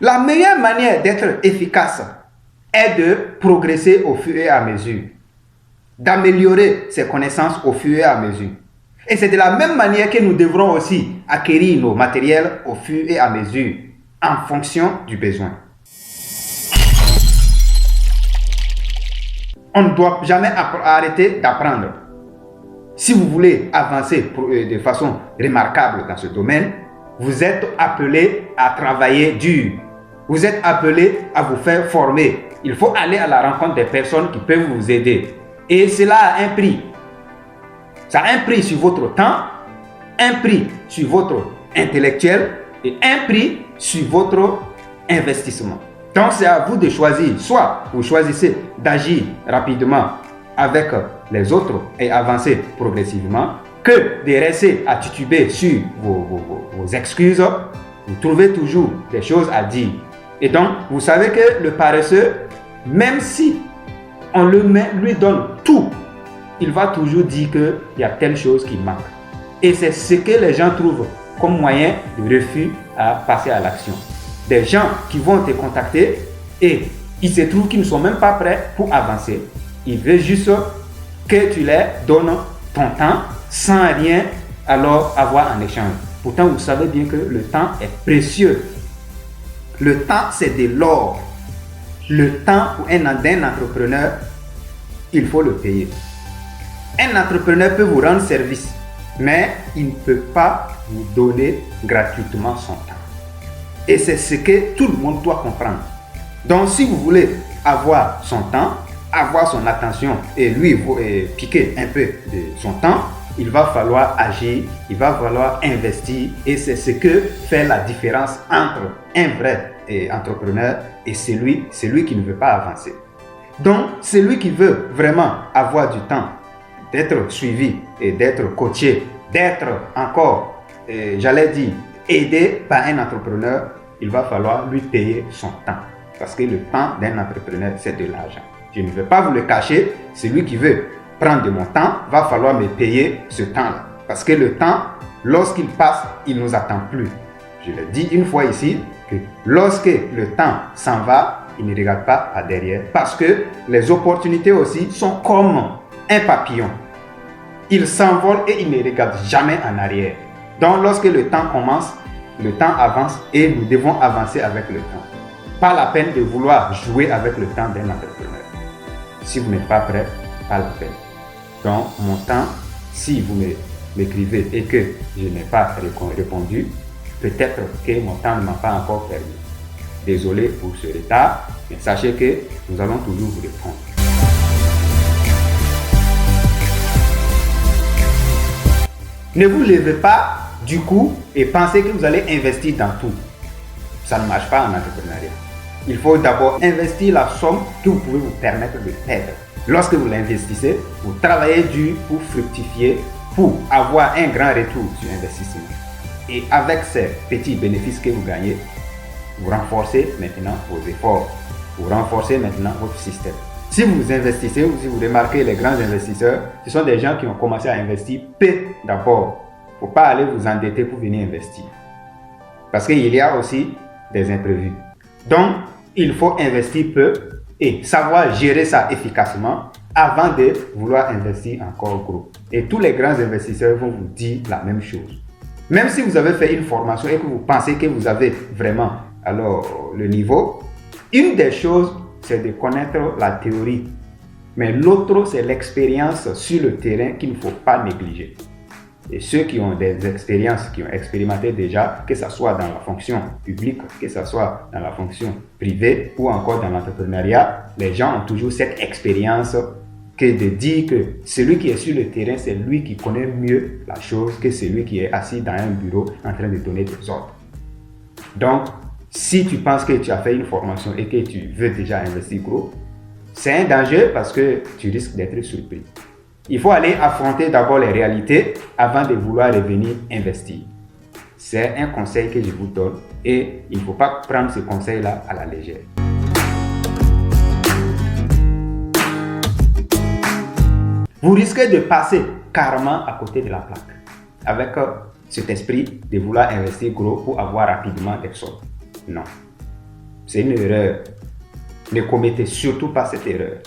La meilleure manière d'être efficace est de progresser au fur et à mesure, d'améliorer ses connaissances au fur et à mesure. Et c'est de la même manière que nous devrons aussi acquérir nos matériels au fur et à mesure, en fonction du besoin. On ne doit jamais arrêter d'apprendre. Si vous voulez avancer de façon remarquable dans ce domaine, vous êtes appelé à travailler dur. Vous êtes appelé à vous faire former. Il faut aller à la rencontre des personnes qui peuvent vous aider. Et cela a un prix. Ça a un prix sur votre temps, un prix sur votre intellectuel et un prix sur votre investissement. Donc c'est à vous de choisir. Soit vous choisissez d'agir rapidement avec les autres et avancer progressivement, que de rester à tituber sur vos excuses. Vous trouvez toujours des choses à dire. Et donc, vous savez que le paresseux, même si on lui donne tout, il va toujours dire qu'il y a telle chose qui manque. Et c'est ce que les gens trouvent comme moyen de refus à passer à l'action. Des gens qui vont te contacter et il se trouve qu'ils ne sont même pas prêts pour avancer. Ils veulent juste que tu leur donnes ton temps sans rien alors avoir en échange. Pourtant, vous savez bien que le temps est précieux. Le temps, c'est de l'or. Le temps pour d'un entrepreneur, il faut le payer. Un entrepreneur peut vous rendre service, mais il ne peut pas vous donner gratuitement son temps. Et c'est ce que tout le monde doit comprendre. Donc, si vous voulez avoir son temps, avoir son attention et lui piquer un peu de son temps, il va falloir agir, il va falloir investir et c'est ce que fait la différence entre un vrai entrepreneur et celui qui ne veut pas avancer. Donc, celui qui veut vraiment avoir du temps, d'être suivi et d'être coaché, d'être encore, j'allais dire, aidé par un entrepreneur, il va falloir lui payer son temps. Parce que le temps d'un entrepreneur, c'est de l'argent. Je ne vais pas vous le cacher, celui qui veut prendre de mon temps, va falloir me payer ce temps-là. Parce que le temps, lorsqu'il passe, il ne nous attend plus. Je l'ai dit une fois ici, que lorsque le temps s'en va, il ne regarde pas à derrière. Parce que les opportunités aussi sont comme un papillon. Il s'envole et il ne regarde jamais en arrière. Donc lorsque le temps commence, le temps avance et nous devons avancer avec le temps. Pas la peine de vouloir jouer avec le temps d'un entrepreneur. Si vous n'êtes pas prêt, pas la peine. Donc, mon temps, si vous m'écrivez et que je n'ai pas répondu, peut-être que mon temps ne m'a pas encore permis. Désolé pour ce retard, mais sachez que nous allons toujours vous répondre. Ne vous levez pas du coup et pensez que vous allez investir dans tout. Ça ne marche pas en entrepreneuriat. Il faut d'abord investir la somme que vous pouvez vous permettre de perdre. Lorsque vous l'investissez, vous travaillez dur pour fructifier, pour avoir un grand retour sur investissement. Et avec ces petits bénéfices que vous gagnez, vous renforcez maintenant vos efforts. Vous renforcez maintenant votre système. Si vous investissez ou si vous remarquez les grands investisseurs, ce sont des gens qui ont commencé à investir peu d'abord. Il ne faut pas aller vous endetter pour venir investir. Parce qu'il y a aussi des imprévus. Donc, il faut investir peu et savoir gérer ça efficacement avant de vouloir investir encore gros. Et tous les grands investisseurs vont vous dire la même chose. Même si vous avez fait une formation et que vous pensez que vous avez vraiment le niveau, une des choses, c'est de connaître la théorie. Mais l'autre, c'est l'expérience sur le terrain qu'il ne faut pas négliger. Et ceux qui ont des expériences, qui ont expérimenté déjà, que ce soit dans la fonction publique, que ce soit dans la fonction privée ou encore dans l'entrepreneuriat, les gens ont toujours cette expérience que de dire que celui qui est sur le terrain, c'est lui qui connaît mieux la chose que celui qui est assis dans un bureau en train de donner des ordres. Donc, si tu penses que tu as fait une formation et que tu veux déjà investir gros, c'est un danger parce que tu risques d'être surpris. Il faut aller affronter d'abord les réalités avant de vouloir revenir investir. C'est un conseil que je vous donne et il ne faut pas prendre ce conseil-là à la légère. Vous risquez de passer carrément à côté de la plaque avec cet esprit de vouloir investir gros pour avoir rapidement des sommes. Non. C'est une erreur. Ne commettez surtout pas cette erreur.